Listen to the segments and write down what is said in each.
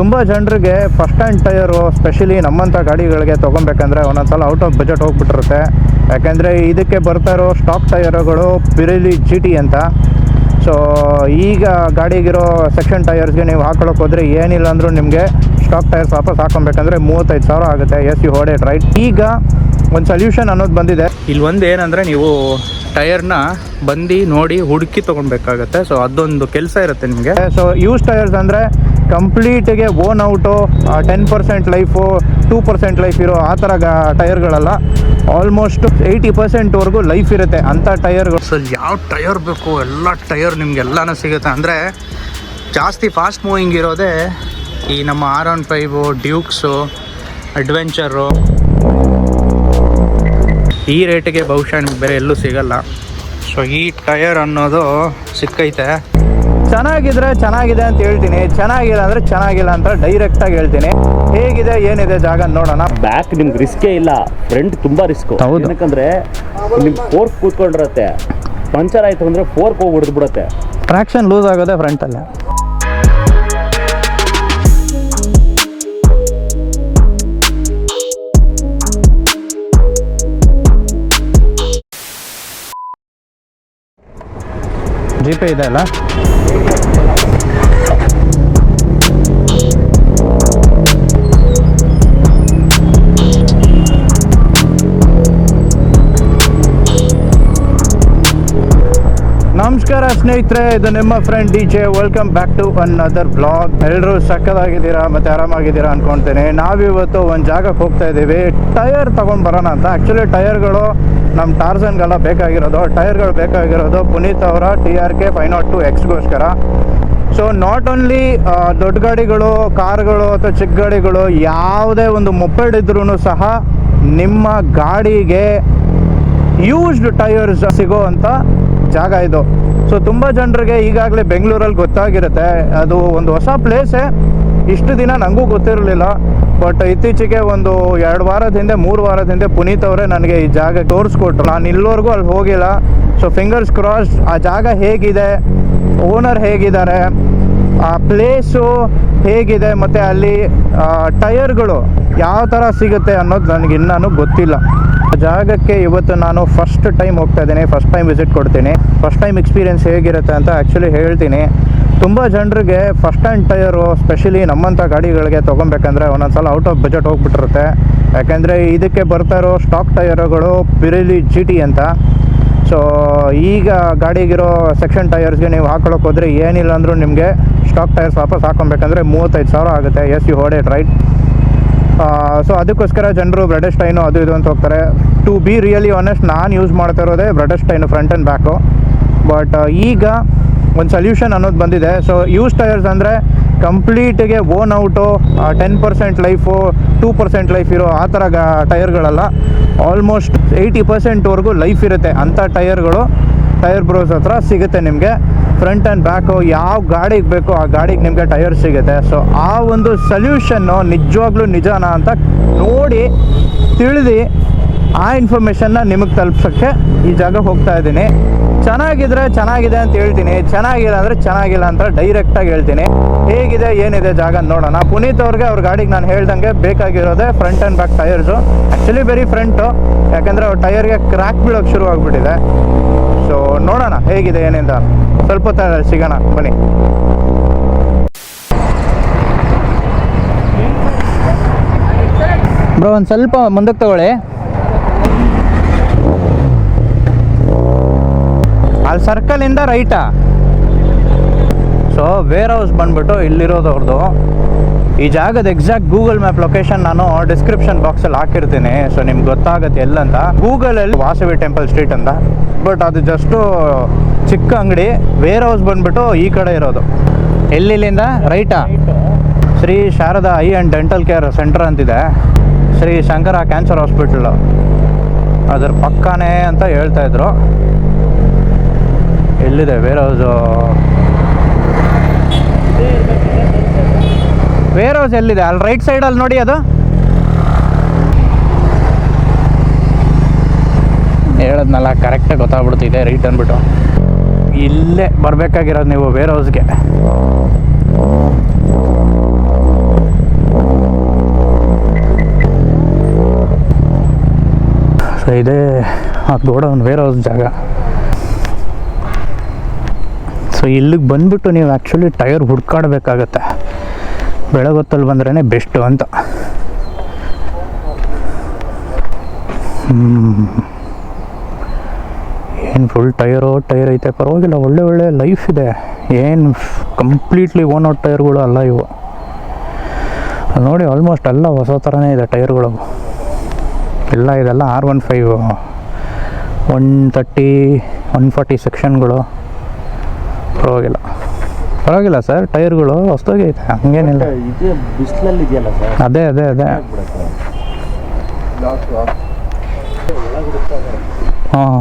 ತುಂಬ ಜನರಿಗೆ first hand tyre specially ನಮ್ಮಂಥ ಗಾಡಿಗಳಿಗೆ ತೊಗೊಬೇಕಂದ್ರೆ ಒಂದೊಂದ್ಸಲ ಔಟ್ ಆಫ್ ಬಜೆಟ್ ಹೋಗ್ಬಿಟ್ಟಿರುತ್ತೆ. ಯಾಕೆಂದರೆ ಇದಕ್ಕೆ ಬರ್ತಾ ಇರೋ ಸ್ಟಾಕ್ ಟಯರುಗಳು ಪಿರಿಲಿ GT ಅಂತ. ಸೊ ಈಗ ಗಾಡಿಗಿರೋ ಸೆಕ್ಷನ್ ಟಯರ್ಸ್ಗೆ ನೀವು ಹಾಕೊಳ್ಳೋಕೆ ಹೋದರೆ ಏನಿಲ್ಲ ಅಂದರೂ ನಿಮಗೆ ಸ್ಟಾಕ್ ಟೈರ್ಸ್ ವಾಪಸ್ ಹಾಕೊಬೇಕಂದ್ರೆ 35,000 ಆಗುತ್ತೆ. ಎಸ್ ಯು ಹೊಡೆ ರೈಟ್. ಈಗ ಒಂದು ಸೊಲ್ಯೂಷನ್ ಅನ್ನೋದು ಬಂದಿದೆ. ಇಲ್ಲಿ ಒಂದು ಏನಂದರೆ ನೀವು ಟಯರ್ನ ಬಂದು ನೋಡಿ ಹುಡುಕಿ ತೊಗೊಳ್ಬೇಕಾಗತ್ತೆ. ಸೊ ಅದೊಂದು ಕೆಲಸ ಇರುತ್ತೆ ನಿಮಗೆ. ಸೊ ಯೂಸ್ ಟಯರ್ಸ್ ಅಂದರೆ ಕಂಪ್ಲೀಟಿಗೆ ಓನ್ ಔಟು 10% ಲೈಫು 2% ಲೈಫ್ ಇರೋ ಆ ಥರ ಟಯರ್ಗಳಲ್ಲ. ಆಲ್ಮೋಸ್ಟ್ 80%ವರೆಗೂ ಲೈಫ್ ಇರುತ್ತೆ ಅಂಥ ಟಯರ್ಗಳು. ಸೊ ಯಾವ ಟಯರ್ ಬೇಕು ಎಲ್ಲ ಟಯರ್ ನಿಮಗೆಲ್ಲನೂ ಸಿಗುತ್ತೆ. ಅಂದರೆ ಜಾಸ್ತಿ ಫಾಸ್ಟ್ ಮೂವಿಂಗ್ ಇರೋದೇ ಈ ನಮ್ಮ R15 ಡ್ಯೂಕ್ಸು ಅಡ್ವೆಂಚರು. ಈ ರೇಟಿಗೆ ಬಹುಶಃ ನಿಮ್ಗೆ ಬೇರೆ ಎಲ್ಲೂ ಸಿಗಲ್ಲ. ಸೊ ಈ ಟಯರ್ ಅನ್ನೋದು ಸಿಕ್ಕೈತೆ. ಚೆನ್ನಾಗಿದ್ರೆ ಚೆನ್ನಾಗಿದೆ ಅಂತ ಹೇಳ್ತೀನಿ, ಚೆನ್ನಾಗಿಲ್ಲ ಅಂದರೆ ಚೆನ್ನಾಗಿಲ್ಲ ಅಂತ ಡೈರೆಕ್ಟಾಗಿ ಹೇಳ್ತೀನಿ. ಹೇಗಿದೆ ಏನಿದೆ ಜಾಗ ನೋಡೋಣ. ಬ್ಯಾಕ್ ನಿಮ್ಗೆ ರಿಸ್ಕೇ ಇಲ್ಲ, ಫ್ರಂಟ್ ತುಂಬ ರಿಸ್ಕು. ಯಾಕಂದರೆ ನಿಮ್ಗೆ ಫೋರ್ಕ್ ಕೂತ್ಕೊಂಡಿರುತ್ತೆ, ಪಂಚರ್ ಆಯಿತು ಅಂದರೆ ಫೋರ್ಕ್ ಹೋಗಿ ಹೊಡೆದ್ಬಿಡುತ್ತೆ. ಟ್ರಾಕ್ಷನ್ ಲೂಸ್ ಆಗೋದೆ ಫ್ರಂಟಲ್ಲೇ. GPay ಇದೆ ಅಲ್ಲ. ನಮಸ್ಕಾರ ಸ್ನೇಹಿತರೆ, ಇದು ನಿಮ್ಮ friend DJ. Welcome back to another blog. ಎಲ್ಲರೂ ಸಕ್ಕದಾಗಿದ್ದೀರಾ ಮತ್ತು ಆರಾಮಾಗಿದ್ದೀರಾ ಅನ್ಕೊಳ್ತೀನಿ. ನಾವಿವತ್ತು ಒಂದು ಜಾಗಕ್ಕೆ ಹೋಗ್ತಾ ಇದ್ದೀವಿ ಟಯರ್ ತೊಗೊಂಡು ಬರೋಣ ಅಂತ. ಆ್ಯಕ್ಚುಲಿ ಟಯರ್ಗಳು ನಮ್ಮ ಟಾರ್ಸನ್ಗೆಲ್ಲ ಟಯರ್ಗಳು ಬೇಕಾಗಿರೋದು ಪುನೀತ್ ಅವರ TRK 502Xಗೋಸ್ಕರ. ಸೊ ನಾಟ್ ಓನ್ಲಿ ದೊಡ್ಡ ಗಾಡಿಗಳು, ಕಾರ್ಗಳು ಅಥವಾ ಚಿಕ್ಕ ಗಾಡಿಗಳು, ಯಾವುದೇ ಒಂದು ಮೊಪೆಡ್ ಇದ್ರೂ ಸಹ ನಿಮ್ಮ ಗಾಡಿಗೆ ಯೂಸ್ಡ್ ಟಯರ್ಸ್ ಸಿಗೋ ಅಂತ ಜಾಗ ಇದು. ಸೊ ತುಂಬ ಜನರಿಗೆ ಈಗಾಗಲೇ ಬೆಂಗಳೂರಲ್ಲಿ ಗೊತ್ತಾಗಿರುತ್ತೆ. ಅದು ಒಂದು ಹೊಸ ಪ್ಲೇಸೇ. ಇಷ್ಟು ದಿನ ನನಗೂ ಗೊತ್ತಿರಲಿಲ್ಲ. ಬಟ್ ಇತ್ತೀಚೆಗೆ ಒಂದು 2 ವಾರದ ಹಿಂದೆ 3 ವಾರದ ಹಿಂದೆ ಪುನೀತ್ ಅವರೇ ನನಗೆ ಈ ಜಾಗ ತೋರಿಸ್ಕೊಟ್ರು. ನಾನು ಇಲ್ಲಿವರೆಗೂ ಅಲ್ಲಿ ಹೋಗಿಲ್ಲ. So fingers cross. ಆ ಜಾಗ ಹೇಗಿದೆ, ಓನರ್ ಹೇಗಿದ್ದಾರೆ, ಆ ಪ್ಲೇಸು ಹೇಗಿದೆ, ಮತ್ತು ಅಲ್ಲಿ ಟಯರ್ಗಳು ಯಾವ ಥರ ಸಿಗುತ್ತೆ ಅನ್ನೋದು ನನಗೆ ಇನ್ನೂ ಗೊತ್ತಿಲ್ಲ. ಜಾಗಕ್ಕೆ ಇವತ್ತು ನಾನು ಫಸ್ಟ್ ಟೈಮ್ ಹೋಗ್ತಾ ಇದ್ದೀನಿ, ಫಸ್ಟ್ ಟೈಮ್ ವಿಸಿಟ್ ಕೊಡ್ತೀನಿ. ಫಸ್ಟ್ ಟೈಮ್ ಎಕ್ಸ್ಪೀರಿಯೆನ್ಸ್ ಹೇಗಿರುತ್ತೆ ಅಂತ ಆ್ಯಕ್ಚುಲಿ ಹೇಳ್ತೀನಿ. ತುಂಬ ಜನರಿಗೆ ಫಸ್ಟ್ ಹ್ಯಾಂಡ್ ಟಯರು ಸ್ಪೆಷಲಿ ನಮ್ಮಂಥ ಗಾಡಿಗಳಿಗೆ ತೊಗೊಬೇಕಂದ್ರೆ ಒಂದೊಂದ್ಸಲ ಔಟ್ ಆಫ್ ಬಜೆಟ್ ಹೋಗ್ಬಿಟ್ಟಿರುತ್ತೆ. ಯಾಕೆಂದರೆ ಇದಕ್ಕೆ ಬರ್ತಾ ಇರೋ ಸ್ಟಾಕ್ ಟಯರುಗಳು ಪಿರಿಲಿ GT ಅಂತ. ಸೊ ಈಗ ಗಾಡಿಗಿರೋ ಸೆಕ್ಷನ್ ಟಯರ್ಸ್ಗೆ ನೀವು ಹಾಕೊಳ್ಳೋಕೆ ಹೋದರೆ ಏನಿಲ್ಲ ಅಂದರೂ ನಿಮಗೆ ಸ್ಟಾಕ್ ಟಯರ್ಸ್ ವಾಪಸ್ ಹಾಕೊಬೇಕಂದ್ರೆ 35,000 ಆಗುತ್ತೆ. ಎಸ್ ಯು ಹೊಡೆ ರೈಟ್. ಸೊ ಅದಕ್ಕೋಸ್ಕರ ಜನರು ಬ್ರೆಡೆಸ್ಟೈನು ಅದು ಇದು ಅಂತ ಹೋಗ್ತಾರೆ. ಟು ಬಿ ರಿಯಲಿ ಆನೆಸ್ಟ್, ನಾನು ಯೂಸ್ ಮಾಡ್ತಾ ಇರೋದೇ Bridgestone front and back. But ಈಗ ಒಂದು ಸೊಲ್ಯೂಷನ್ ಅನ್ನೋದು ಬಂದಿದೆ. ಸೊ ಯೂಸ್ ಟಯರ್ಸ್ ಅಂದರೆ ಕಂಪ್ಲೀಟಿಗೆ ಓನ್ ಔಟು 10% ಲೈಫು 2% ಲೈಫ್ ಇರೋ ಆ ಥರ ಟಯರ್ಗಳಲ್ಲ. ಆಲ್ಮೋಸ್ಟ್ 80%ವರೆಗೂ ಲೈಫ್ ಇರುತ್ತೆ ಅಂಥ ಟಯರ್ಗಳು ಟೈರ್ ಬ್ರೋಸ್ ಹತ್ರ ಸಿಗುತ್ತೆ ನಿಮಗೆ. ಫ್ರಂಟ್ ಆ್ಯಂಡ್ ಬ್ಯಾಕು ಯಾವ ಗಾಡಿಗೆ ಬೇಕೋ ಆ ಗಾಡಿಗೆ ನಿಮಗೆ ಟಯರ್ ಸಿಗುತ್ತೆ. ಸೊ ಆ ಒಂದು ಸೊಲ್ಯೂಷನ್ನು ನಿಜವಾಗ್ಲೂ ನಿಜಾನ ಅಂತ ನೋಡಿ ತಿಳಿದು ಆ ಇನ್ಫಾರ್ಮೇಷನ್ನ ನಿಮಗೆ ತಲುಪ್ಸೋಕ್ಕೆ ಈ ಜಾಗ ಹೋಗ್ತಾ ಇದ್ದೀನಿ. ಚೆನ್ನಾಗಿದ್ರೆ ಚೆನ್ನಾಗಿದೆ ಅಂತ ಹೇಳ್ತೀನಿ, ಚೆನ್ನಾಗಿಲ್ಲ ಅಂದರೆ ಚೆನ್ನಾಗಿಲ್ಲ ಅಂತ ಡೈರೆಕ್ಟಾಗಿ ಹೇಳ್ತೀನಿ. ಹೇಗಿದೆ ಏನಿದೆ ಜಾಗ ನೋಡೋಣ. ಪುನೀತ್ ಅವ್ರಿಗೆ ಅವ್ರ ಗಾಡಿಗೆ ನಾನು ಹೇಳ್ದಂಗೆ ಬೇಕಾಗಿರೋದೆ front and back tyres. Actually very front, ಯಾಕೆಂದರೆ ಅವ್ರ ಟಯರ್ಗೆ ಕ್ರ್ಯಾಕ್ ಬೀಳೋಕ್ಕೆ ಶುರು ಆಗಿಬಿಟ್ಟಿದೆ. ಸೊ ನೋಡೋಣ ಹೇಗಿದೆ ಏನಿಂದ, ಸ್ವಲ್ಪ ಹೊತ್ತಲ್ಲಿ ಸಿಗೋಣ ಬನ್ನಿ. ಬ್ರೋ ಒಂದು ಸ್ವಲ್ಪ ಮುಂದಕ್ಕೆ ತಗೊಳ್ಳಿ. ಅಲ್ಲಿ ಸರ್ಕಲಿಂದ ರೈಟಾ. ಸೊ ವೇರ್ ಹೌಸ್ ಬಂದ್ಬಿಟ್ಟು ಇಲ್ಲಿರೋದು ಅವ್ರದ್ದು. ಈ ಜಾಗದ ಎಕ್ಸಾಕ್ಟ್ ಗೂಗಲ್ ಮ್ಯಾಪ್ ಲೊಕೇಶನ್ ನಾನು ಡಿಸ್ಕ್ರಿಪ್ಷನ್ ಬಾಕ್ಸಲ್ಲಿ ಹಾಕಿರ್ತೀನಿ. ಸೊ ನಿಮ್ಗೆ ಗೊತ್ತಾಗುತ್ತೆ ಎಲ್ಲಂತ. ಗೂಗಲಲ್ಲಿ ವಾಸವಿ ಟೆಂಪಲ್ ಸ್ಟ್ರೀಟ್ ಅಂತ, ಬಟ್ ಅದು ಜಸ್ಟು ಚಿಕ್ಕ ಅಂಗಡಿ. ವೇರ್ ಹೌಸ್ ಬಂದ್ಬಿಟ್ಟು ಈ ಕಡೆ ಇರೋದು. ಎಲ್ಲಿಂದ ರೈಟಾ. Shri Sharada I and dental care centre ಅಂತಿದೆ, ಶ್ರೀ ಶಂಕರ ಕ್ಯಾನ್ಸರ್ ಹಾಸ್ಪಿಟಲ್ ಅದ್ರ ಪಕ್ಕನೇ ಅಂತ ಹೇಳ್ತಾಯಿದ್ರು. ಎಲ್ಲಿದೆ ವೇರ್ ಹೌಸು? ವೇರ್ ಹೌಸ್ ಎಲ್ಲಿದೆ? ಅಲ್ಲಿ ರೈಟ್ ಸೈಡಲ್ಲಿ ನೋಡಿ, ಅದು ಹೇಳದ್ನಲ್ಲ ಕರೆಕ್ಟಾಗಿ ಗೊತ್ತಾಗ್ಬಿಡ್ತಿದೆ ರೈಟ್ ಅಂದ್ಬಿಟ್ಟು. ಇಲ್ಲೇ ಬರಬೇಕಾಗಿರೋದು ನೀವು ವೇರ್ ಹೌಸ್ಗೆ. ಇದೇ ಆ ಗೋಡೌನ್ ವೇರ್ ಹೌಸ್ ಜಾಗ. ಸೊ ಇಲ್ಲಿಗೆ ಬಂದುಬಿಟ್ಟು ನೀವು ಆ್ಯಕ್ಚುಲಿ ಟೈರ್ ಹುಡ್ಕಾಡಬೇಕಾಗತ್ತೆ. ಬೆಳಗೊತ್ತಲ್ಲಿ ಬಂದ್ರೇ ಬೆಸ್ಟು ಅಂತ. ಏನು ಫುಲ್ ಟೈರ್ ಐತೆ, ಪರವಾಗಿಲ್ಲ, ಒಳ್ಳೆ ಲೈಫ್ ಇದೆ. ಏನು ಕಂಪ್ಲೀಟ್ಲಿ ಓನ್ ಔಟ್ ಟೈರ್ಗಳು ಅಲ್ಲ ಇವು. ನೋಡಿ ಆಲ್ಮೋಸ್ಟ್ ಎಲ್ಲ ಹೊಸ ಥರನೇ ಇದೆ ಟೈರ್ಗಳು ಎಲ್ಲ. ಇದೆಲ್ಲ R15 130 140 ಸೆಕ್ಷನ್ಗಳು. ಪರವಾಗಿಲ್ಲ ಸರ್, ಟೈರ್ಗಳು ಹೊಸದಾಗಿ ಐತೆ, ಹಂಗೇನಿಲ್ಲ. ಇದು ಬಿಸಿಲಲ್ಲಿ ಇದೆಯಲ್ಲ ಸರ್, ಅದೇ ಹಾಂ.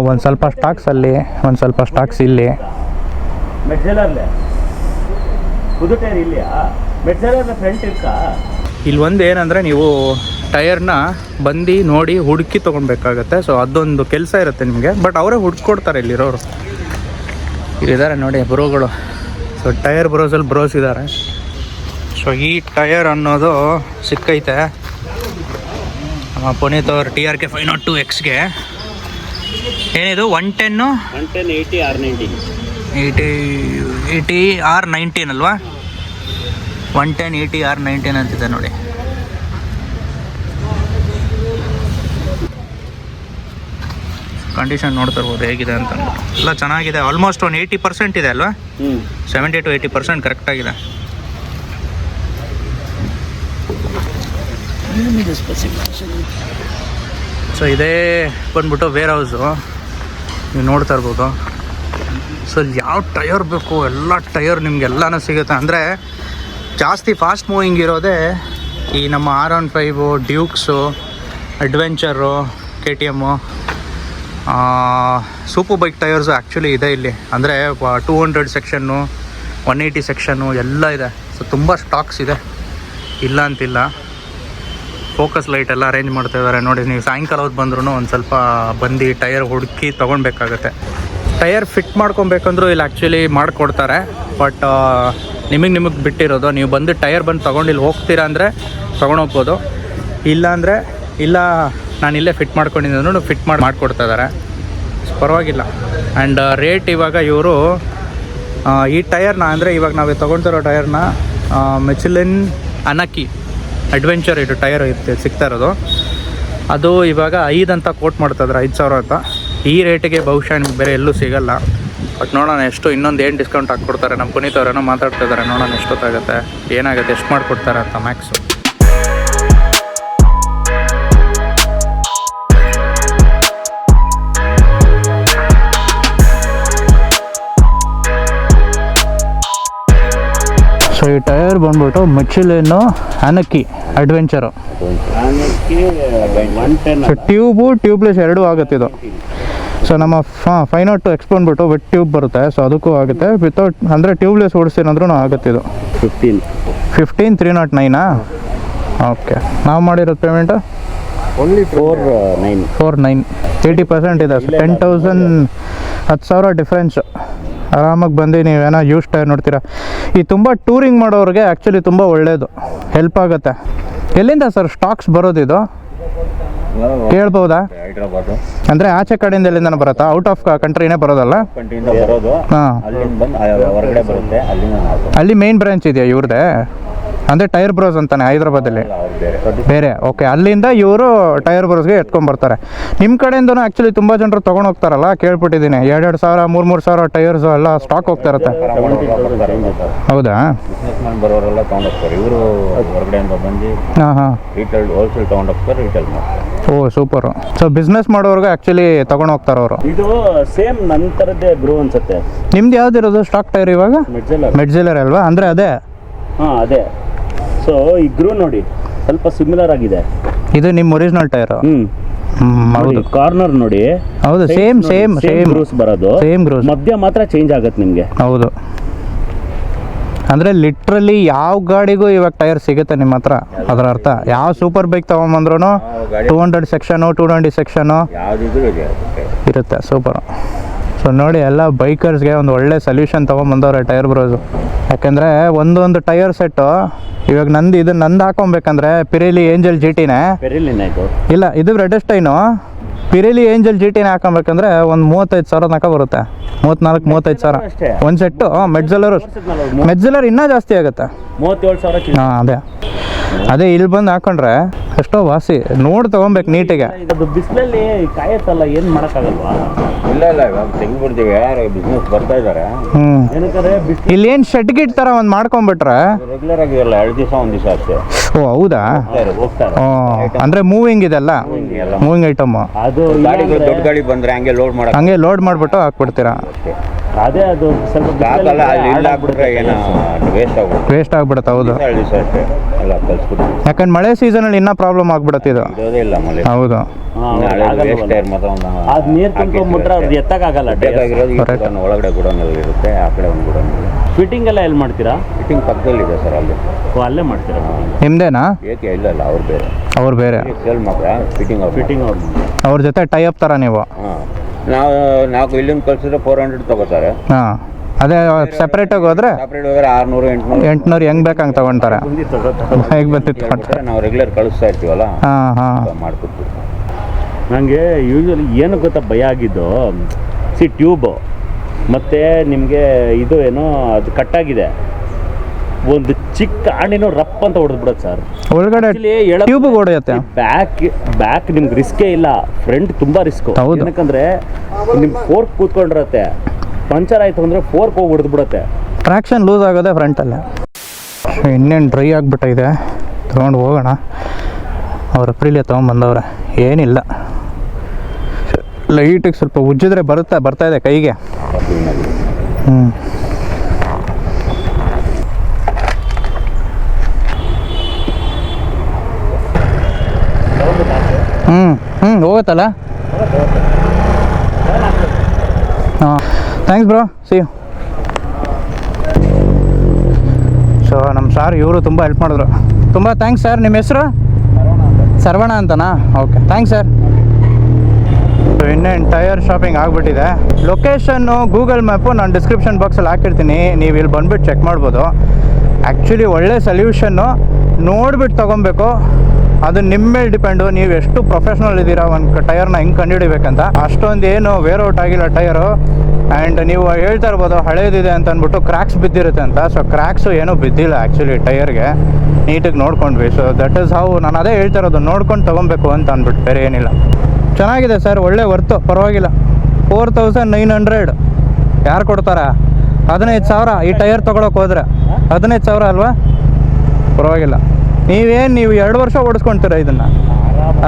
ಒಂದು ಸ್ವಲ್ಪ ಸ್ಟಾಕ್ಸ್ ಅಲ್ಲಿ, ಒಂದು ಸ್ವಲ್ಪ ಸ್ಟಾಕ್ಸ್ ಇಲ್ಲಿ. ಮೆಡ್ಜೆಲರ್ಲೆ ಪುದು ಟೈರ್ ಇಲ್ಲಿಯಾ? ಮೆಡ್ಜೆಲರ್ನ ಫ್ರಂಟ್ ಇರ್ಕಾ? ಇಲ್ಲಿ ಒಂದು ಏನಂದರೆ, ನೀವು ಟೈರ್ನ ಬಂದು ನೋಡಿ ಹುಡುಕಿ ತೊಗೊಳ್ಬೇಕಾಗತ್ತೆ. ಸೊ ಅದೊಂದು ಕೆಲಸ ಇರುತ್ತೆ ನಿಮಗೆ, ಬಟ್ ಅವರೇ ಹುಡ್ಕೊಡ್ತಾರೆ ಇಲ್ಲಿರೋರು. ಇಲ್ಲಿದ್ದಾರೆ ನೋಡಿ ಬ್ರೋಗಳು. ಸೊ ಟೈರ್ ಬ್ರೋಸಲ್ಲಿ ಬ್ರೋಸ್ ಇದ್ದಾರೆ. ಸೊ ಈ ಟೈರ್ ಅನ್ನೋದು ಸಿಕ್ಕೈತೆ ನಮ್ಮ ಪುನೀತ್ ಅವ್ರ TRK 502Xಗೆ. ಏನಿದು 110 110 80 R19 ಅಲ್ವಾ? 110 80 R19 ಅಂತಿದೆ ನೋಡಿ. ಕಂಡೀಷನ್ ನೋಡ್ತಿರ್ಬೋದು ಹೇಗಿದೆ ಅಂತ. ಎಲ್ಲ ಚೆನ್ನಾಗಿದೆ, ಆಲ್ಮೋಸ್ಟ್ ಒಂದು 80% ಇದೆ ಅಲ್ವಾ? 70 to 80% ಕರೆಕ್ಟಾಗಿದೆ. ಸೊ ಇದೇ ಬಂದ್ಬಿಟ್ಟು ವೇರ್ ಹೌಸು, ನೀವು ನೋಡ್ತಾ ಇರ್ಬೋದು. ಸೊ ಇಲ್ಲಿ ಯಾವ ಟೈರ್ ಬೇಕು ಎಲ್ಲ ಟೈರ್ ನಿಮ್ಗೆಲ್ಲನೂ ಸಿಗುತ್ತೆ. ಅಂದರೆ ಜಾಸ್ತಿ ಫಾಸ್ಟ್ ಮೂವಿಂಗ್ ಇರೋದೇ ಈ ನಮ್ಮ R15, Dukes, adventure, KTM, super bike tyres actually ಇದೆ ಇಲ್ಲಿ. ಅಂದರೆ 200 ಸೆಕ್ಷನ್ನು, 180 ಸೆಕ್ಷನ್ನು ಎಲ್ಲ ಇದೆ. ಸೊ ತುಂಬ ಸ್ಟಾಕ್ಸ್ ಇದೆ, ಇಲ್ಲ ಅಂತಿಲ್ಲ. ಫೋಕಸ್ ಲೈಟ್ ಎಲ್ಲ ಅರೇಂಜ್ ಮಾಡ್ತಾ ಇದ್ದಾರೆ ನೋಡಿ. ನೀವು ಸಾಯಂಕಾಲ ಹೊತ್ತು ಬಂದ್ರೂ ಒಂದು ಸ್ವಲ್ಪ ಬಂದು ಟೈರ್ ಹುಡುಕಿ ತೊಗೊಳ್ಬೇಕಾಗತ್ತೆ. ಟೈರ್ ಫಿಟ್ ಮಾಡ್ಕೊಬೇಕಂದ್ರೂ ಇಲ್ಲಿ ಆ್ಯಕ್ಚುಲಿ ಮಾಡಿಕೊಡ್ತಾರೆ. ಬಟ್ ನಿಮಗೆ ಬಿಟ್ಟಿರೋದು, ನೀವು ಬಂದು ಟೈರ್ ಬಂದು ತೊಗೊಂಡು ಇಲ್ಲಿ ಹೋಗ್ತೀರಾ ಅಂದರೆ ತೊಗೊಂಡೋಗ್ಬೋದು. ಇಲ್ಲ ಅಂದರೆ ಇಲ್ಲ, ನಾನು ಇಲ್ಲೇ ಫಿಟ್ ಮಾಡ್ಕೊಂಡಿದ್ದು ಫಿಟ್ ಮಾಡಿಕೊಡ್ತಾ ಇದ್ದಾರೆ. ಪರವಾಗಿಲ್ಲ. ಆ್ಯಂಡ್ ರೇಟ್ ಇವಾಗ ಇವರು ಈ ಟೈರ್ನ, ಅಂದರೆ ಇವಾಗ ನಾವು ತೊಗೊಳ್ತಿರೋ ಟೈರ್ನ ಮಿಚೆಲಿನ್ ಅನಕಿ ಅಡ್ವೆಂಚರ್ ಇದು ಟೈರ್ ಸಿಗ್ತಾ ಇರೋದು. ಅದು ಇವಾಗ 5 ಅಂತ ಕೋಟ್ ಮಾಡ್ತಾಯಿದ್ದಾರೆ, 5,000 ಅಂತ. ಈ ರೇಟಿಗೆ ಬಹುಶಃ ನಿಮ್ಗೆ ಬೇರೆ ಎಲ್ಲೂ ಸಿಗಲ್ಲ. ಬಟ್ ನೋಡೋಣ ಎಷ್ಟು, ಇನ್ನೊಂದು ಏನು ಡಿಸ್ಕೌಂಟ್ ಹಾಕ್ಕೊಡ್ತಾರೆ. ನಮ್ಮ ಪುನೀತ್ ಅವರೇನೋ ಮಾತಾಡ್ತಾ ಇದ್ದಾರೆ, ನೋಡೋಣ ಎಷ್ಟೊತ್ತಾಗುತ್ತೆ, ಏನಾಗುತ್ತೆ, ಎಷ್ಟು ಮಾಡಿಕೊಡ್ತಾರೆ ಅಂತ ಮ್ಯಾಕ್ಸು. ಸೊ ಈ ಟೈರ್ ಬಂದ್ಬಿಟ್ಟು ಮಿಚೆಲಿನ್ ಅನಕಿ ಅಡ್ವೆಂಚರು. ಸೊ ಟ್ಯೂಬ್ಲೆಸ್ ಎರಡೂ ಆಗುತ್ತೆ ಇದು. ಸೊ ನಮ್ಮ 502X ಬಂದ್ಬಿಟ್ಟು ವಿತ್ ಟ್ಯೂಬ್ ಬರುತ್ತೆ. ಸೊ ಅದಕ್ಕೂ ಆಗುತ್ತೆ, ವಿತೌಟ್ ಅಂದರೆ ಟ್ಯೂಬ್ಲೆಸ್ ಓಡಿಸ್ತೀನಂದ್ರೂ ಆಗುತ್ತೆ ಇದು. 15 309. ಓಕೆ, ನಾವು ಮಾಡಿರೋದು ಪೇಮೆಂಟು ಓನ್ಲಿ 4,900. 80% ಇದೆ. 10,000 10,000 ಡಿಫ್ರೆನ್ಸ್. ಆರಾಮಾಗಿ ಬಂದು ನೀವೇನೋ ಯೂಸ್ ಟೈರ್ ನೋಡ್ತೀರಾ. ಈ ತುಂಬ ಟೂರಿಂಗ್ ಮಾಡೋರಿಗೆ ಆ್ಯಕ್ಚುಲಿ ತುಂಬ ಒಳ್ಳೆಯದು, ಹೆಲ್ಪ್ ಆಗುತ್ತೆ. ಎಲ್ಲಿಂದ ಸರ್ ಸ್ಟಾಕ್ಸ್ ಬರೋದು ಇದು ಕೇಳ್ಬೋದಾ? ಹೈದರಾಬಾದ್ ಅಂದರೆ ಆಚೆ ಕಡೆಯಿಂದ ಎಲ್ಲಿಂದ ಬರುತ್ತಾ? ಔಟ್ ಆಫ್ ಕಂಟ್ರಿನೇ ಬರೋದಲ್ಲ? ಹಾಂ, ಅಲ್ಲಿ ಮೇನ್ ಬ್ರಾಂಚ್ ಇದೆಯಾ ಇವ್ರದ್ದೇ? ಅಂದರೆ ಟೈರ್ ಬ್ರೋಸ್ ಅಂತಾನೆ ಹೈದರಾಬಾದಲ್ಲಿ ಬೇರೆ. ಓಕೆ, ಅಲ್ಲಿಂದ ಇವರು ಟೈರ್ ಬ್ರೋಸ್ಗೆ ಎತ್ಕೊಂಡ್ಬರ್ತಾರೆ. ನಿಮ್ಮ ಕಡೆಯಿಂದನೂ ಆ್ಯಕ್ಚುಲಿ ತುಂಬ ಜನರು ತೊಗೊಂಡು ಹೋಗ್ತಾರಲ್ಲ, ಕೇಳ್ಬಿಟ್ಟಿದ್ದೀನಿ. 2,000 3,000 ಟೈರ್ಸು ಎಲ್ಲ ಸ್ಟಾಕ್ ಹೋಗ್ತಾ ಇರುತ್ತೆ. ಹೌದಾ? ಬರೋರೆಲ್ಲ ತೊಗೊಂಡೋಗ್ತಾರೆ, ಇವರು ಹೊರಗಡೆಯಿಂದ ಬಂದು ಹಾಂ ರಿಟೇಲ್ ಹೋಲ್ಸೇಲ್ ತೊಗೊಂಡೋಗ್ತಾರೆ, ರಿಟೇಲ್ ಮಾಡ್ತಾರೆ. ಓ ಸೂಪರು. ಸೊ ಬಿಸ್ನೆಸ್ ಮಾಡೋರ್ಗೆ ಆ್ಯಕ್ಚುಲಿ ತೊಗೊಂಡು ಹೋಗ್ತಾರೆ ಅವರು. ಇದು ಸೇಮ್ ನನ್ನ ಥರದ್ದೇ ಗ್ರೂ ಅನ್ಸುತ್ತೆ. ನಿಮ್ದು ಯಾವ್ದಿರೋದು ಸ್ಟಾಕ್ ಟೈರ್ ಇವಾಗ? ಮೆಡ್ಜೆಲರ್ ಅಲ್ವಾ? ಅಂದರೆ ಅದೇ. ಹಾಂ ಅದೇ. ಸೊ ಈ ಗ್ರೂ ನೋಡಿ ಸ್ವಲ್ಪ ಸಿಮಿಲರ್ ಆಗಿದೆ. ಇದು ನಿಮ್ಮ ಒರಿಜಿನಲ್ ಟೈರ್? ಹೌದು. ಕಾರ್ನರ್ ನೋಡಿ, ಹೌದು, ಸೇಮ್ ಗ್ರೂಸ್ ಬರೋದು, ಸೇಮ್ ಗ್ರೂಸ್. ಮಧ್ಯ ಮಾತ್ರ ಚೇಂಜ್ ಆಗುತ್ತೆ ನಿಮಗೆ. ಹೌದು, ಅಂದರೆ ಲಿಟ್ರಲಿ ಯಾವ ಗಾಡಿಗೂ ಇವಾಗ ಟೈರ್ ಸಿಗುತ್ತೆ ನಿಮ್ಮ ಹತ್ರ. ಅದರ ಅರ್ಥ ಯಾವ ಸೂಪರ್ ಬೈಕ್ ತೊಗೊಂಬಂದ್ರೂ 200 ಸೆಕ್ಷನು 220 ಸೆಕ್ಷನು ಇರುತ್ತೆ. ಸೂಪರು. ಸೊ ನೋಡಿ, ಎಲ್ಲ ಬೈಕರ್ಸ್ಗೆ ಒಂದು ಒಳ್ಳೆ ಸೊಲ್ಯೂಷನ್ ತೊಗೊಂಬಂದವ್ರೆ ಟೈರ್ ಬ್ರೋಸು. ಯಾಕಂದರೆ ಒಂದೊಂದು ಟೈರ್ ಸೆಟ್ಟು ಇವಾಗ ನಂದು ಹಾಕೊಬೇಕಂದ್ರೆ ಪಿರೇಲಿ ಏಂಜಲ್ ಜಿ ಟಿನೇ ಪೆರಿಲಿನ ಇದು ಇಲ್ಲ, ಇದು ರೆಡ್ ಸ್ಟೈನು. ಪಿರೇಲಿ ಏಂಜಲ್ ಜಿ ಟಿನೇ ಹಾಕೊಬೇಕಂದ್ರೆ ಒಂದು 35,000 ತನಕ ಬರುತ್ತೆ. 34-35,000 ಅಷ್ಟೇ. ಒಂದು ಸೆಟ್ಟು. ಮೆಡ್ಜಲರ್ ಇನ್ನೂ ಜಾಸ್ತಿ ಆಗುತ್ತೆ. 37,000 ಹಾಂ, ಅದೇ ಇಲ್ಲಿ ಬಂದು ಹಾಕೊಂಡ್ರೆ ಎಷ್ಟೋ ವಾಸಿ. ನೋಡಿ ತೊಗೊಬೇಕು ನೀಟಿಗೆ. ಇದು ಬಿಸಿಲಲ್ಲಿ ಕಾಯತ್ತಲ್ಲ, ಏನು ಮಾಡೋಕ್ಕಾಗಲ್ವಾ? ಇಲ್ಲ ಇವಾಗ ತೆಗಿಬಿಡ್ತೀವಿ. ಯಾರು ಬಿಸ್ನೆಸ್ ಬರ್ತಾ ಇದ್ದಾರೆ, ಏನಕ್ಕಂದ್ರೆ ಬಿಸಿಲು ಇಲ್ಲಿ ಏನು ಶೆಡ್ ಗಿಟ್ ಥರ ಒಂದು ಮಾಡ್ಕೊಂಬಿಟ್ರೆ ರೆಗ್ಯುಲರ್ ಆಗಿ ಇರಲ್ಲ, 2 ದಿವಸ 1 ದಿವಸ ಅಷ್ಟೇ ಓ ಹೌದಾ? ಹೋಗ್ತಾರೆ. ಅಂದರೆ ಮೂವಿಂಗ್ ಇದೆಲ್ಲ, ಮೂವಿಂಗ್ ಐಟಮ್ಮು. ಅದು ಗಾಡಿಗಳು ದೊಡ್ಡ ಗಾಡಿ ಬಂದ್ರೆ ಹಂಗೆ ಲೋಡ್ ಮಾಡಕ್ಕೆ ಹಂಗೆ ಲೋಡ್ ಮಾಡಿಬಿಟ್ಟು ಹಾಕ್ಬಿಡ್ತೀರಾ. ಅದೇ ಅದು ಸ್ವಲ್ಪ ಆಗಲ್ಲ. ಅಲ್ಲಿ ಇಲ್ಲ ಹಾಕ್ಬಿಟ್ರೆ ಏನೋ ವೇಸ್ಟ್ ಆಗ್ಬಿಡುತ್ತೆ. ಹೌದು, 2 ದಿವಸ ಅಷ್ಟೇ ಎಲ್ಲ ಕಲ್ಸ್ಬಿಡ್ತೀವಿ. ಯಾಕಂದ್ರೆ ಮಳೆ ಸೀಸನಲ್ಲಿ ಇನ್ನೂ ಪ್ರಾಬ್ಲಮ್ ಆಗ್ಬಿಡುತ್ತೆ ಇದು. ಇರೋದೇ ಇಲ್ಲ ಮಳೆ. ಹೌದು, ವೇಸ್ಟ್ ಟೈರ್ ಮಾತ್ರ ಒಂದು ಅದು ನೀರು ತುಂಬ್ಕೊಂಡ್ಬಿಟ್ರೆ ಅವ್ರದ್ದು ಎತ್ತಕ್ಕಾಗಲ್ಲ. ಬೇಕಾಗಿರೋದು ಈ ಗುಡೌನ್ ಒಳಗಡೆ ಗುಡೌನಲ್ಲಿ ಇರುತ್ತೆ, ಆ ಕಡೆ ಒಂದು ಗುಡೌನ್ ಇದೆ. ಫಿಟ್ಟಿಂಗ್ ಎಲ್ಲ ಎಲ್ಲಿ ಮಾಡ್ತೀರಾ? ಫಿಟ್ಟಿಂಗ್ ಪಕ್ಕದಲ್ಲಿದೆ ಸರ್, ಅಲ್ಲಿ ಅಲ್ಲೇ ಮಾಡ್ತೀರಾ? ನಿಮ್ದೇನಾ? ಏಕೆ ಇಲ್ಲ ಅವ್ರು ಬೇರೆ, ಅವ್ರು ಬೇರೆ. ಸೇಲ್ ಮಾತ್ರ ಫಿಟ್ಟಿಂಗ್ ಫಿಟ್ಟಿಂಗ್ ಅವ್ರು ಅವ್ರ ಜೊತೆ ಟೈ ಅಪ್ ಥರ ನೀವು? ಹಾಂ, ನಾವು ಇಲ್ಲಿಂದ ಕಳ್ಸಿದ್ರೆ 400 ತಗೋತಾರೆ. ಹಾಂ, ಅದೇ ಸಪ್ರೇಟಾಗಿ ಹೋದ್ರೆ ಸಪ್ರೇಟ್ ಹೋದ್ರೆ 600 800 ಹೆಂಗೆ ಬೇಕು ಹಂಗೆ ತೊಗೊಳ್ತಾರೆ. ಹೇಗೆ ಬರ್ತಿತ್ತು ಹೇಳ್ಬಿಟ್ರೆ ನಾವು ರೆಗ್ಯುಲರ್ ಕಳಿಸ್ತಾ ಇರ್ತೀವಲ್ಲ, ಮಾಡ್ಕೊಡ್ತೀವಿ. ನನಗೆ ಯೂಶ್ವಲಿ ಏನು ಗೊತ್ತಾ ಭಯ ಆಗಿದ್ದು, ಟ್ಯೂಬು ಮತ್ತು ನಿಮಗೆ ಇದು ಏನೋ ಅದು ಕಟ್ಟಾಗಿದೆ, ಒಂದು ಚಿಕ್ಕ ಆಣಿನೂ ರಪ್ ಅಂತ ಹೊಡೆದ್ಬಿಡೋದು ಸರ್. ಒಳಗಡೆ ಟ್ಯೂಬ್ ಹೊಡೆಯುತ್ತೆ. ಬ್ಯಾಕ್ ನಿಮ್ಗೆ ರಿಸ್ಕೇ ಇಲ್ಲ, ಫ್ರಂಟ್ ತುಂಬ ರಿಸ್ಕು. ಏನಕ್ಕಂದರೆ ನಿಮ್ಮ ಫೋರ್ಕ್ ಕೂತ್ಕೊಂಡಿರತ್ತೆ, ಪಂಚರ್ ಆಯಿತು ಅಂದರೆ ಫೋರ್ಕ್ ಹೋಗಿ ಹೊಡೆದ್ಬಿಡತ್ತೆ. ಟ್ರಾಕ್ಷನ್ ಲೂಸ್ ಆಗೋದೆ ಫ್ರಂಟಲ್ಲೇ. ಇನ್ನೇನು ಡ್ರೈ ಆಗಿಬಿಟ್ಟಿದೆ, ತೊಗೊಂಡು ಹೋಗೋಣ. ಅವ್ರ ಅಪ್ರಿಲೇ ತೊಗೊಂಬಂದವ್ರೆ. ಏನಿಲ್ಲ, ಲೈಟಿಗೆ ಸ್ವಲ್ಪ ಉಜ್ಜಿದ್ರೆ ಬರ್ತಾ ಇದೆ ಕೈಗೆ. ಹೋಗುತ್ತಲ್ಲ. ಹಾಂ, thanks bro, see you. So ನಮ್ಮ ಸಾರ್ ಇವರು ತುಂಬ ಹೆಲ್ಪ್ ಮಾಡಿದ್ರು. ತುಂಬ ಥ್ಯಾಂಕ್ಸ್ ಸರ್. ನಿಮ್ಮ ಹೆಸರು? ಸರ್ವಣ ಅಂತನಾ? Okay, thanks sir. ಇನ್ನೇನು ಟೈರ್ ಶಾಪಿಂಗ್ ಆಗಿಬಿಟ್ಟಿದೆ. ಲೊಕೇಶನ್ನು ಗೂಗಲ್ ಮ್ಯಾಪು ನಾನು ಡಿಸ್ಕ್ರಿಪ್ಷನ್ ಬಾಕ್ಸಲ್ಲಿ ಹಾಕಿರ್ತೀನಿ, ನೀವು ಇಲ್ಲಿ ಬಂದುಬಿಟ್ಟು ಚೆಕ್ ಮಾಡ್ಬೋದು. ಆ್ಯಕ್ಚುಲಿ ಒಳ್ಳೆ ಸೊಲ್ಯೂಷನ್ನು, ನೋಡಿಬಿಟ್ಟು ತೊಗೊಬೇಕು. ಅದು ನಿಮ್ಮ ಮೇಲೆ ಡಿಪೆಂಡು, ನೀವು ಎಷ್ಟು ಪ್ರೊಫೆಷ್ನಲ್ ಇದ್ದೀರಾ ಒಂದು ಟೈರ್ನ ಹೆಂಗೆ ಕಂಡುಹಿಡಿಬೇಕಂತ. ಅಷ್ಟೊಂದು ಏನು ವೇರ್ ಔಟ್ ಆಗಿಲ್ಲ ಟೈರು. ಆ್ಯಂಡ್ ನೀವು ಹೇಳ್ತಾ ಇರ್ಬೋದು ಹಳೇದಿದೆ ಅಂತ ಅಂದ್ಬಿಟ್ಟು ಕ್ರ್ಯಾಕ್ಸ್ ಬಿದ್ದಿರುತ್ತೆ ಅಂತ. ಸೊ ಕ್ರ್ಯಾಕ್ಸು ಏನೂ ಬಿದ್ದಿಲ್ಲ ಆ್ಯಕ್ಚುಲಿ ಟೈರ್ಗೆ, ನೀಟಾಗಿ ನೋಡ್ಕೊಂಡ್ವಿ. ಸೊ ದಟ್ ಈಸ್ ಹೌ ನಾನು ಅದೇ ಹೇಳ್ತಾ ಇರೋದು, ನೋಡ್ಕೊಂಡು ತೊಗೊಬೇಕು ಅಂತ ಅಂದ್ಬಿಟ್ಟು, ಬೇರೆ ಏನಿಲ್ಲ. ಚೆನ್ನಾಗಿದೆ ಸರ್, ಒಳ್ಳೆ ವರ್ತು, ಪರವಾಗಿಲ್ಲ. 4900 ಯಾರು ಕೊಡ್ತಾರೆ? 15,000 ಈ ಟೈರ್ ತೊಗೊಳಕ್ಕೆ ಹೋದ್ರೆ 15,000 ಅಲ್ವಾ? ಪರವಾಗಿಲ್ಲ. ನೀವು 2 ವರ್ಷ ಓಡಿಸ್ಕೊಳ್ತೀರ ಇದನ್ನು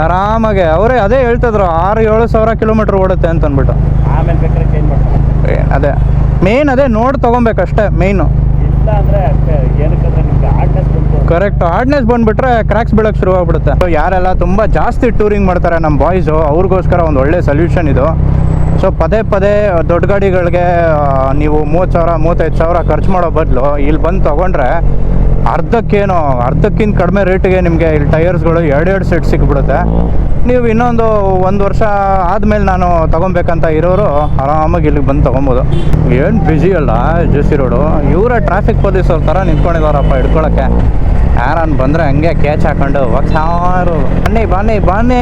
ಆರಾಮಾಗೆ. ಅವರೇ ಅದೇ ಹೇಳ್ತಿದ್ರು 6-7 ಸಾವಿರ ಕಿಲೋಮೀಟ್ರ್ ಓಡುತ್ತೆ ಅಂತ ಅಂದ್ಬಿಟ್ಟು. ಆಮೇಲೆ ಬೇಕಾದ್ರೆ ಚೇಂಜ್ ಮಾಡ್ತಾರೆ. ಅದೇ ಮೇನ್, ಅದೇ ನೋಡಿ ತೊಗೊಬೇಕಷ್ಟೇ ಮೇಯ್ನು. ಇಲ್ಲ ಅಂದರೆ ಅಷ್ಟೇ, ಏನಕ್ಕಂದ್ರೆ ನಿಮಗೆ ಹಾರ್ಡ್ನೆಸ್ ಬಂತು. ಕರೆಕ್ಟ್, ಹಾರ್ಡ್ನೆಸ್ ಬಂದುಬಿಟ್ರೆ ಕ್ರ್ಯಾಕ್ಸ್ ಬೀಳೋಕ್ಕೆ ಶುರುವಾಗ್ಬಿಡುತ್ತೆ. ಸೊ ಯಾರೆಲ್ಲ ತುಂಬ ಜಾಸ್ತಿ ಟೂರಿಂಗ್ ಮಾಡ್ತಾರೆ ನಮ್ಮ ಬಾಯ್ಸು, ಅವ್ರಿಗೋಸ್ಕರ ಒಂದು ಒಳ್ಳೆ ಸೊಲ್ಯೂಷನ್ ಇದು. ಸೊ ಪದೇ ದೊಡ್ಡ ಗಾಡಿಗಳಿಗೆ ನೀವು 30,000-35,000 ಖರ್ಚು ಮಾಡೋ ಬದಲು ಇಲ್ಲಿ ಬಂದು ತೊಗೊಂಡ್ರೆ ಅರ್ಧಕ್ಕಿಂತ ಕಡಿಮೆ ರೇಟಿಗೆ ನಿಮಗೆ ಇಲ್ಲಿ ಟೈರ್ಸ್ಗಳು 2 ಸೆಟ್ ಸಿಕ್ಬಿಡುತ್ತೆ. ನೀವು ಇನ್ನೊಂದು 1 ವರ್ಷ ಆದಮೇಲೆ ನಾನು ತೊಗೊಬೇಕಂತ ಇರೋರು ಆರಾಮಾಗಿ ಇಲ್ಲಿಗೆ ಬಂದು ತೊಗೊಬೋದು. ಏನು ಬ್ಯುಸಿ ಅಲ್ಲ ಜೆ.ಸಿ. ರೋಡು. ಇವರ ಟ್ರಾಫಿಕ್ ಪೊಲೀಸವ್ರ ಥರ ನಿಂತ್ಕೊಂಡಿದ್ದಾರಪ್ಪ ಹಿಡ್ಕೊಳಕ್ಕೆ. ಯಾರನ್ನು ಬಂದರೆ ಹಂಗೆ ಕ್ಯಾಚ್ ಹಾಕೊಂಡು ಸಾರು ಬನ್ನಿ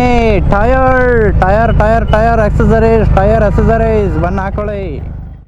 ಟಯರ್ ಎಕ್ಸಸರೀಸ್ ಬನ್ನಿ ಹಾಕೊಳ್ಳಿ.